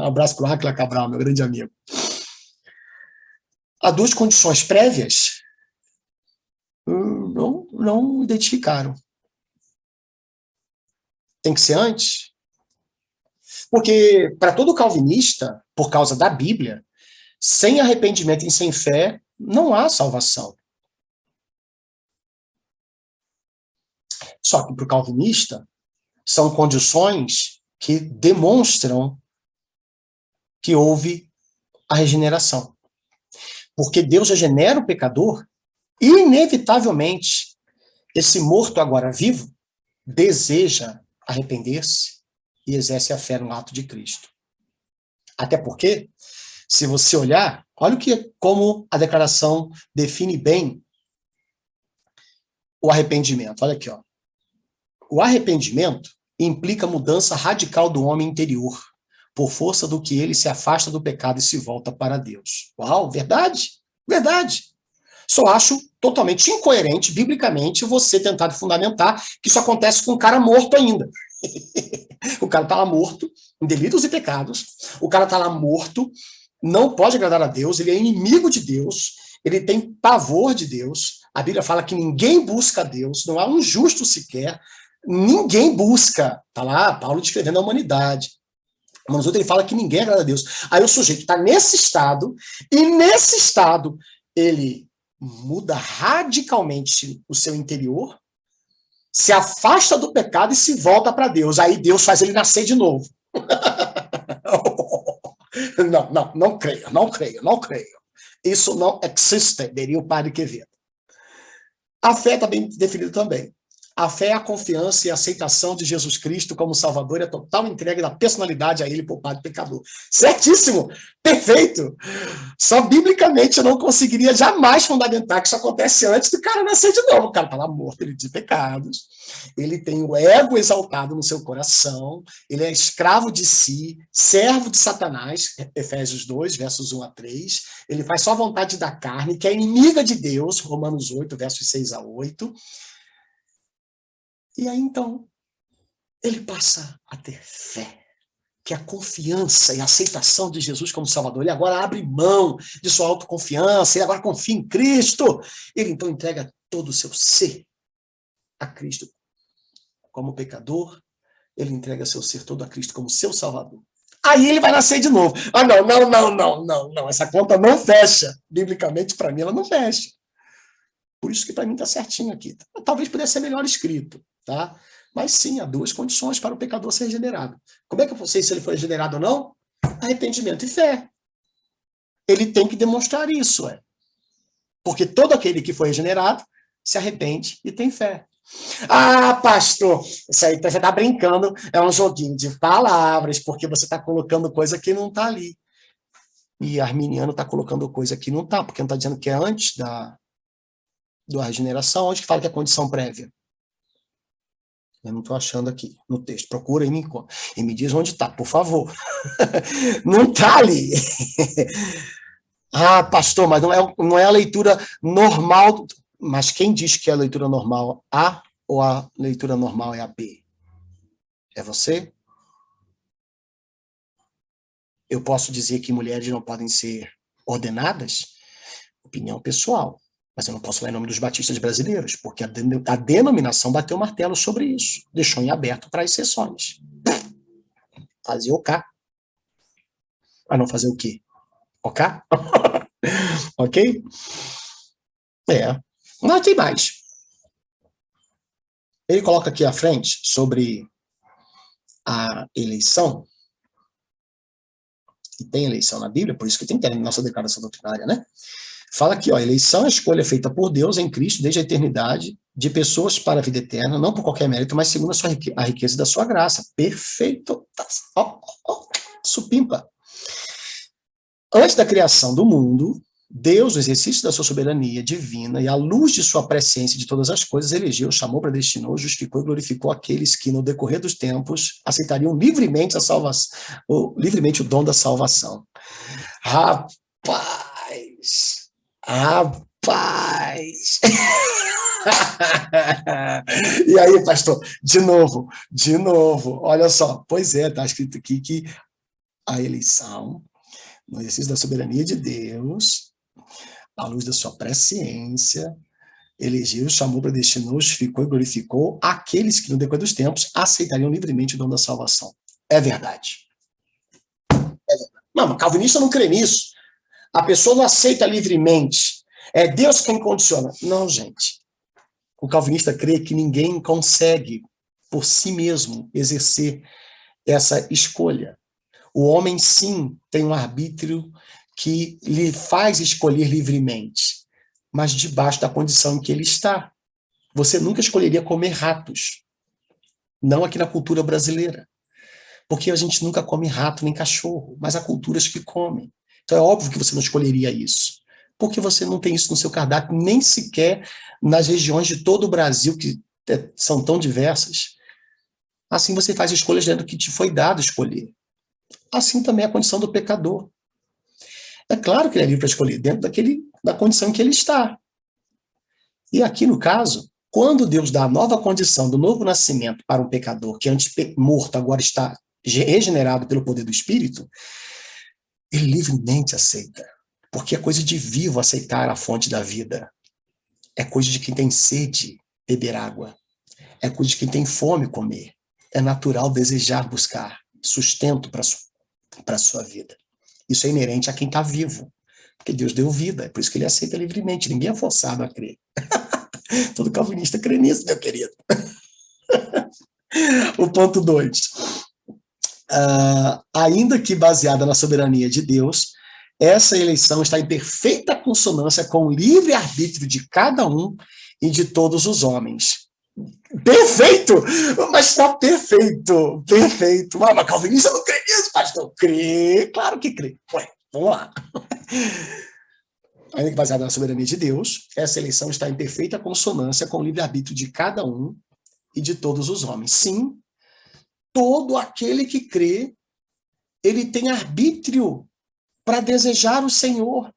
Abraço para o Áquila Cabral, meu grande amigo. Há duas condições prévias. Não identificaram. Tem que ser antes? Porque, para todo calvinista, por causa da Bíblia, sem arrependimento e sem fé, não há salvação. Só que para o calvinista, são condições que demonstram que houve a regeneração. Porque Deus regenera o pecador e, inevitavelmente, esse morto agora vivo deseja arrepender-se e exerce a fé no ato de Cristo. Até porque, se você olhar, olha como a declaração define bem o arrependimento. Olha aqui, ó. O arrependimento implica mudança radical do homem interior, por força do que ele se afasta do pecado e se volta para Deus. Uau, verdade? Verdade. Só acho totalmente incoerente, biblicamente, você tentar fundamentar que isso acontece com um cara morto ainda. O cara está lá morto, em delitos e pecados, o cara está lá morto, não pode agradar a Deus, ele é inimigo de Deus, ele tem pavor de Deus, a Bíblia fala que ninguém busca a Deus, não há um justo sequer, ninguém busca, está lá Paulo descrevendo a humanidade. Mas outro ele fala que ninguém agrada a Deus. Aí o sujeito está nesse estado, e nesse estado ele muda radicalmente o seu interior, se afasta do pecado e se volta para Deus. Aí Deus faz ele nascer de novo. Não creio, não creio, não creio. Isso não existe, diria o padre Quevedo. A fé está bem definida também. A fé é a confiança e a aceitação de Jesus Cristo como Salvador e a total entrega da personalidade a Ele poupado pecador. Certíssimo! Perfeito! Só biblicamente eu não conseguiria jamais fundamentar que isso acontece antes do cara nascer de novo. O cara está lá morto, ele de pecados, ele tem o ego exaltado no seu coração, ele é escravo de si, servo de Satanás, Efésios 2, versos 1 a 3, ele faz só a vontade da carne, que é inimiga de Deus, Romanos 8, versos 6 a 8, e aí, então, ele passa a ter fé, que é a confiança e a aceitação de Jesus como Salvador. Ele agora abre mão de sua autoconfiança, ele agora confia em Cristo. Ele, então, entrega todo o seu ser a Cristo como pecador. Ele entrega seu ser todo a Cristo como seu Salvador. Aí ele vai nascer de novo. Ah, não. Essa conta não fecha. Biblicamente, para mim, ela não fecha. Por isso que para mim está certinho aqui. Talvez pudesse ser melhor escrito, tá? Mas sim, há duas condições para o pecador ser regenerado. Como é que eu sei se ele foi regenerado ou não? Arrependimento e fé. Ele tem que demonstrar isso, porque todo aquele que foi regenerado se arrepende e tem fé. Ah, pastor, isso aí você está brincando, é um joguinho de palavras, porque você está colocando coisa que não está ali. E Arminiano está colocando coisa que não está, porque não está dizendo que é antes da regeneração, onde que fala que é condição prévia? Eu não estou achando aqui no texto. Procura e me diz onde está, por favor. Não está ali. Ah, pastor, mas não é a leitura normal. Mas quem diz que é a leitura normal A ou a leitura normal é a B? É você? Eu posso dizer que mulheres não podem ser ordenadas? Opinião pessoal. Mas eu não posso falar em nome dos batistas brasileiros, porque a denominação bateu o martelo sobre isso. Deixou em aberto para exceções. Fazer OK. Mas não fazer o quê? OK? Ok? Mas tem mais. Ele coloca aqui à frente sobre a eleição, e tem eleição na Bíblia, por isso que tem que ter na nossa declaração doutrinária, né? Fala aqui, ó, eleição é a escolha feita por Deus em Cristo desde a eternidade de pessoas para a vida eterna, não por qualquer mérito, mas segundo a riqueza da sua graça. Perfeito. Supimpa. Antes da criação do mundo, Deus, no exercício da sua soberania divina e à luz de sua presciência de todas as coisas, elegeu, chamou, predestinou, justificou e glorificou aqueles que, no decorrer dos tempos, aceitariam livremente a salvação, livremente o dom da salvação. Rapaz! E aí, pastor? De novo. Olha só. Pois é, está escrito aqui que a eleição, no exercício da soberania de Deus, à luz da sua presciência, elegeu, chamou, predestinou, justificou e glorificou aqueles que, no decorrer dos tempos, aceitariam livremente o dom da salvação. É verdade. Não, o calvinista não crê nisso. A pessoa não aceita livremente. É Deus quem condiciona. Não, gente. O calvinista crê que ninguém consegue, por si mesmo, exercer essa escolha. O homem, sim, tem um arbítrio que lhe faz escolher livremente, mas debaixo da condição em que ele está. Você nunca escolheria comer ratos. Não aqui na cultura brasileira. Porque a gente nunca come rato nem cachorro, mas há culturas que comem. Então é óbvio que você não escolheria isso. Porque você não tem isso no seu cardápio, nem sequer nas regiões de todo o Brasil, que são tão diversas. Assim você faz escolhas dentro do que te foi dado escolher. Assim também é a condição do pecador. É claro que ele é livre para escolher, dentro da condição em que ele está. E aqui, no caso, quando Deus dá a nova condição do novo nascimento para um pecador que antes morto agora está regenerado pelo poder do Espírito, ele livremente aceita. Porque é coisa de vivo aceitar a fonte da vida. É coisa de quem tem sede beber água. É coisa de quem tem fome comer. É natural desejar buscar sustento para a sua vida. Isso é inerente a quem está vivo. Porque Deus deu vida, é por isso que ele aceita livremente. Ninguém é forçado a crer. Todo calvinista crê nisso, meu querido. O ponto 2. Ainda que baseada na soberania de Deus, essa eleição está em perfeita consonância com o livre-arbítrio de cada um e de todos os homens. Perfeito! Mas está perfeito, perfeito. Mas calvinista não crê nisso, pastor. Crê, claro que crê. Ué, vamos lá. Ainda que baseada na soberania de Deus, essa eleição está em perfeita consonância com o livre-arbítrio de cada um e de todos os homens. Sim, todo aquele que crê, ele tem arbítrio para desejar o Senhor.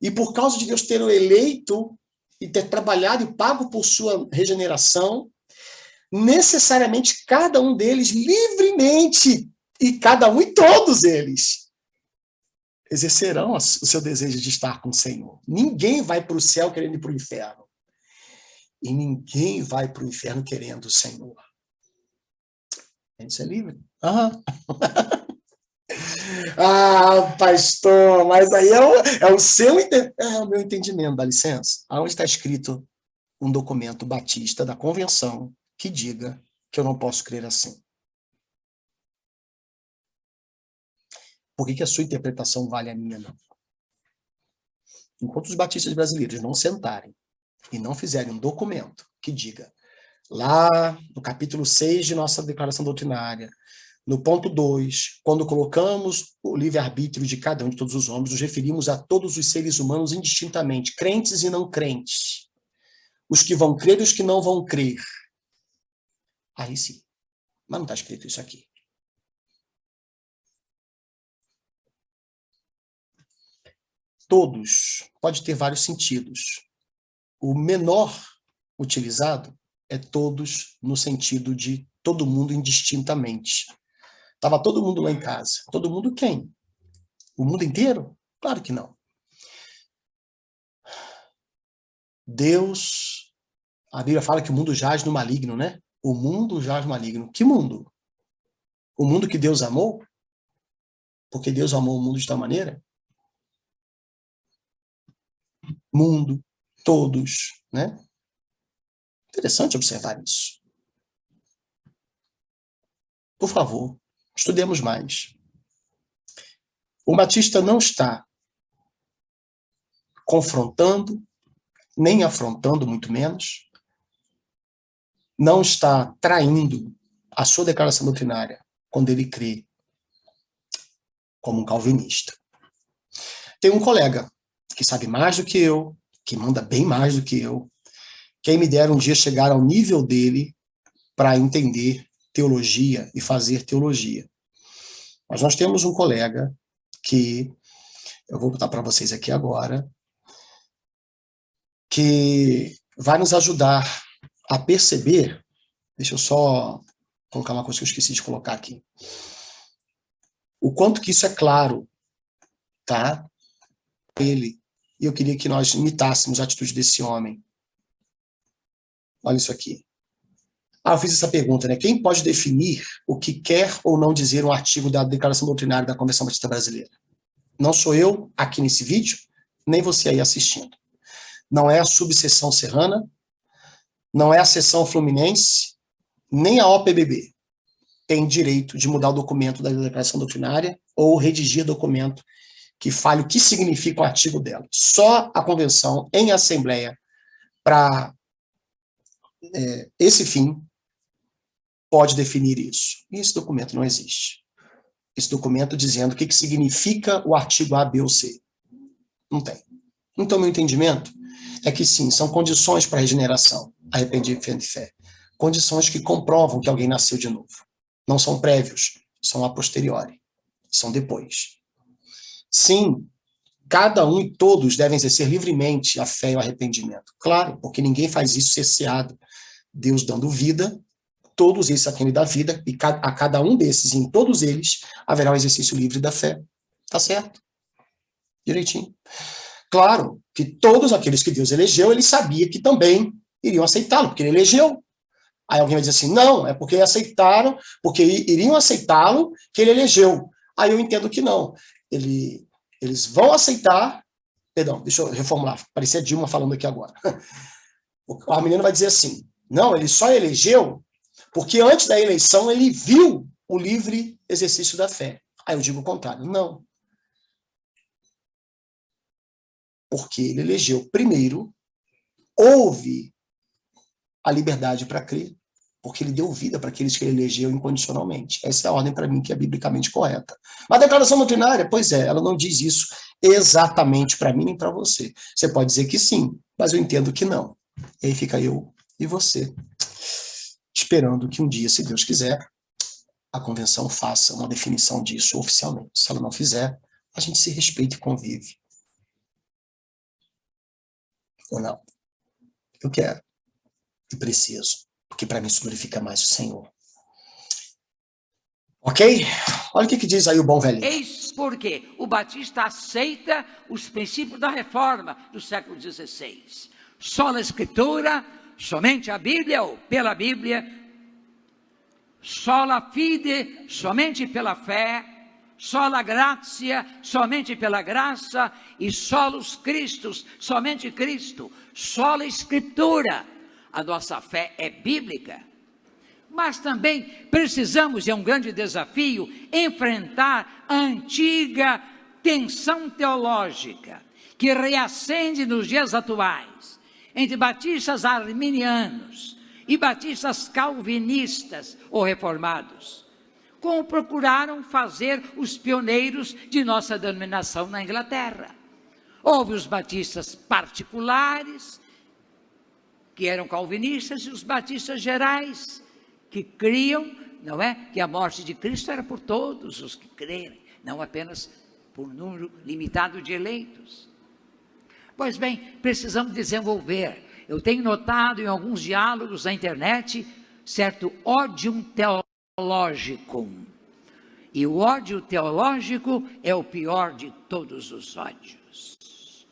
E por causa de Deus ter o eleito e ter trabalhado e pago por sua regeneração, necessariamente cada um deles livremente, e cada um e todos eles, exercerão o seu desejo de estar com o Senhor. Ninguém vai para o céu querendo ir para o inferno. E ninguém vai para o inferno querendo o Senhor. Isso é livre. Pastor, mas aí é o meu entendimento, dá licença. Aonde está escrito um documento batista da convenção que diga que eu não posso crer assim? Por que a sua interpretação vale a minha, não? Enquanto os batistas brasileiros não sentarem e não fizerem um documento que diga, lá no capítulo 6 de nossa declaração doutrinária, no ponto 2, quando colocamos o livre-arbítrio de cada um de todos os homens, nos referimos a todos os seres humanos indistintamente, crentes e não crentes, os que vão crer e os que não vão crer. Aí sim. Mas não está escrito isso aqui. Todos pode ter vários sentidos. O menor utilizado é todos no sentido de todo mundo indistintamente. Estava todo mundo lá em casa. Todo mundo quem? O mundo inteiro? Claro que não. Deus, a Bíblia fala que o mundo jaz no maligno, né? O mundo jaz no maligno. Que mundo? O mundo que Deus amou? Porque Deus amou o mundo de tal maneira? Mundo, todos, né? Interessante observar isso. Por favor, estudemos mais. O Batista não está confrontando, nem afrontando, muito menos, não está traindo a sua declaração doutrinária quando ele crê como um calvinista. Tem um colega que sabe mais do que eu, que manda bem mais do que eu, quem me dera um dia chegar ao nível dele para entender teologia e fazer teologia. Mas nós temos um colega que, eu vou botar para vocês aqui agora, que vai nos ajudar a perceber, deixa eu só colocar uma coisa que eu esqueci de colocar aqui, o quanto que isso é claro, tá? Ele, e eu queria que nós imitássemos a atitude desse homem. Olha isso aqui. Eu fiz essa pergunta, né? Quem pode definir o que quer ou não dizer um artigo da Declaração Doutrinária da Convenção Batista Brasileira? Não sou eu aqui nesse vídeo, nem você aí assistindo. Não é a subseção serrana, não é a seção fluminense, nem a OPBB tem direito de mudar o documento da Declaração Doutrinária ou redigir documento que fale o que significa o artigo dela. Só a convenção em assembleia para esse fim pode definir isso. E esse documento não existe. Esse documento dizendo o que significa o artigo A, B ou C. Não tem. Então, meu entendimento é que sim, são condições para regeneração, arrependimento e fé. Condições que comprovam que alguém nasceu de novo. Não são prévios, são a posteriori. São depois. Sim, cada um e todos devem exercer livremente a fé e o arrependimento. Claro, porque ninguém faz isso cerceado. Deus dando vida, todos esses a quem lhe dá vida, e a cada um desses, em todos eles, haverá o exercício livre da fé. Tá certo? Direitinho. Claro que todos aqueles que Deus elegeu, ele sabia que também iriam aceitá-lo, porque ele elegeu. Aí alguém vai dizer assim, não, é porque aceitaram, porque iriam aceitá-lo, que ele elegeu. Aí eu entendo que não. Eles vão aceitar, perdão, deixa eu reformular, parecia Dilma falando aqui agora. O arminiano vai dizer assim, não, ele só elegeu porque antes da eleição ele viu o livre exercício da fé. Aí eu digo o contrário, não. Porque ele elegeu primeiro, houve a liberdade para crer, porque ele deu vida para aqueles que ele elegeu incondicionalmente. Essa é a ordem para mim que é biblicamente correta. Mas a declaração doutrinária, pois é, ela não diz isso exatamente para mim nem para você. Você pode dizer que sim, mas eu entendo que não. E aí fica eu e você, esperando que um dia, se Deus quiser, a convenção faça uma definição disso oficialmente. Se ela não fizer, a gente se respeita e convive. Ou não? Eu quero e preciso, porque para mim isso glorifica mais o Senhor. Ok? Olha o que diz aí o bom velhinho. Eis porque o Batista aceita os princípios da reforma do século XVI. Só a Escritura, somente a Bíblia ou pela Bíblia, sola fide, somente pela fé, sola gratia, somente pela graça, e solos Christus, somente Cristo, sola Escritura. A nossa fé é bíblica. Mas também precisamos, e é um grande desafio, enfrentar a antiga tensão teológica que reacende nos dias atuais entre batistas arminianos e batistas calvinistas ou reformados, como procuraram fazer os pioneiros de nossa denominação na Inglaterra. Houve os batistas particulares, que eram calvinistas, e os batistas gerais, que criam, não é, que a morte de Cristo era por todos os que crerem, não apenas por número limitado de eleitos. Pois bem, precisamos desenvolver. Eu tenho notado em alguns diálogos na internet certo ódio teológico. E o ódio teológico é o pior de todos os ódios.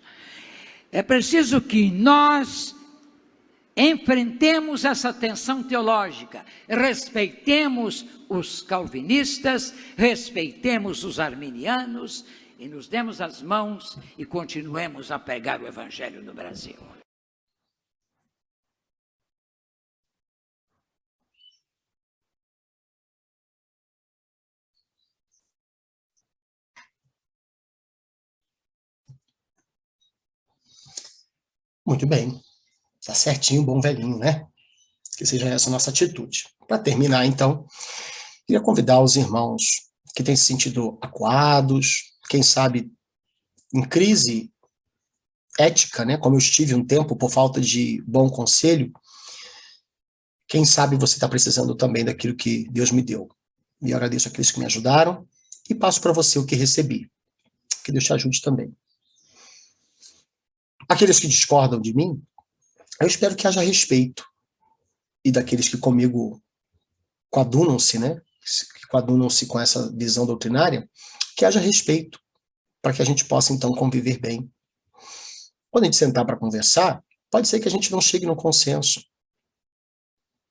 É preciso que nós enfrentemos essa tensão teológica, respeitemos os calvinistas, respeitemos os arminianos e nos demos as mãos e continuemos a pregar o Evangelho no Brasil. Muito bem. Tá certinho, bom velhinho, né? Que seja essa a nossa atitude. Para terminar, então, queria convidar os irmãos que têm se sentido acuados, quem sabe em crise ética, né? Como eu estive um tempo por falta de bom conselho, quem sabe você está precisando também daquilo que Deus me deu. E agradeço àqueles que me ajudaram e passo para você o que recebi. Que Deus te ajude também. Aqueles que discordam de mim, eu espero que haja respeito. E daqueles que comigo coadunam-se, né? Que coadunam-se com essa visão doutrinária, que haja respeito, para que a gente possa, então, conviver bem. Quando a gente sentar para conversar, pode ser que a gente não chegue no consenso.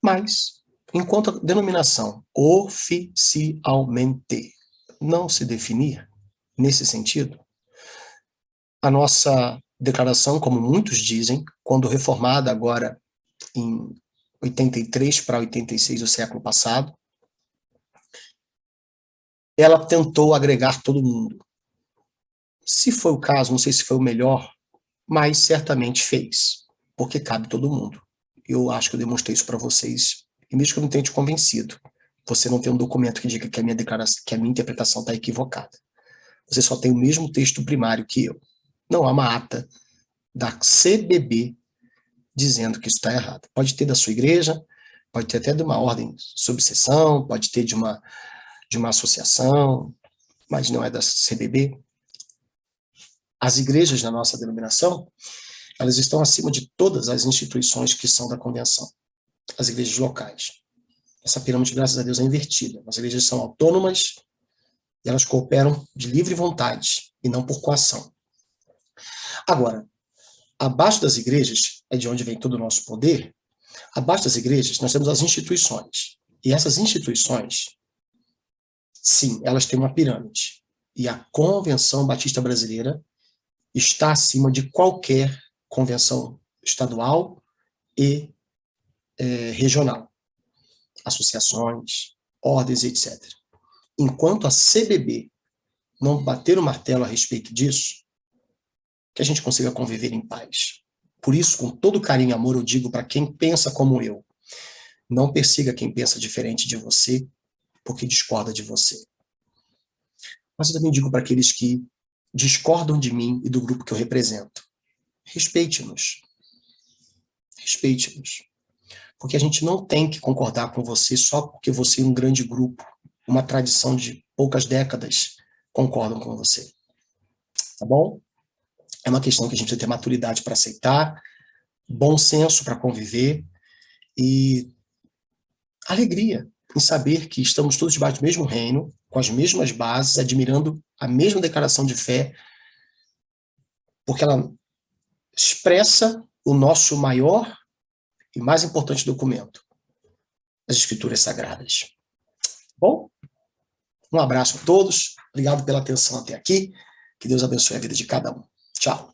Mas enquanto a denominação oficialmente não se definir nesse sentido, a nossa declaração, como muitos dizem, quando reformada agora em 83 para 86 do século passado, ela tentou agregar todo mundo. Se foi o caso, não sei se foi o melhor, mas certamente fez, porque cabe todo mundo. Eu acho que eu demonstrei isso para vocês, e mesmo que eu não tenha te convencido, você não tem um documento que diga que a minha declaração, que a minha interpretação está equivocada. Você só tem o mesmo texto primário que eu. Não há uma ata da CBB dizendo que isso está errado. Pode ter da sua igreja, pode ter até de uma ordem subseção, pode ter de uma associação, mas não é da CBB. As igrejas da nossa denominação, elas estão acima de todas as instituições que são da convenção, as igrejas locais. Essa pirâmide, graças a Deus, é invertida. As igrejas são autônomas e elas cooperam de livre vontade e não por coação. Agora, abaixo das igrejas, é de onde vem todo o nosso poder, abaixo das igrejas nós temos as instituições. E essas instituições, sim, elas têm uma pirâmide. E a Convenção Batista Brasileira está acima de qualquer convenção estadual e regional. Associações, ordens, etc. Enquanto a CBB não bater o martelo a respeito disso, que a gente consiga conviver em paz. Por isso, com todo carinho e amor, eu digo para quem pensa como eu, não persiga quem pensa diferente de você, porque discorda de você. Mas eu também digo para aqueles que discordam de mim e do grupo que eu represento. Respeite-nos. Respeite-nos. Porque a gente não tem que concordar com você só porque você e um grande grupo, uma tradição de poucas décadas, concordam com você. Tá bom? É uma questão que a gente precisa ter maturidade para aceitar, bom senso para conviver e alegria em saber que estamos todos debaixo do mesmo reino, com as mesmas bases, admirando a mesma declaração de fé, porque ela expressa o nosso maior e mais importante documento, as Escrituras Sagradas. Bom? Um abraço a todos, obrigado pela atenção até aqui, que Deus abençoe a vida de cada um. Tchau.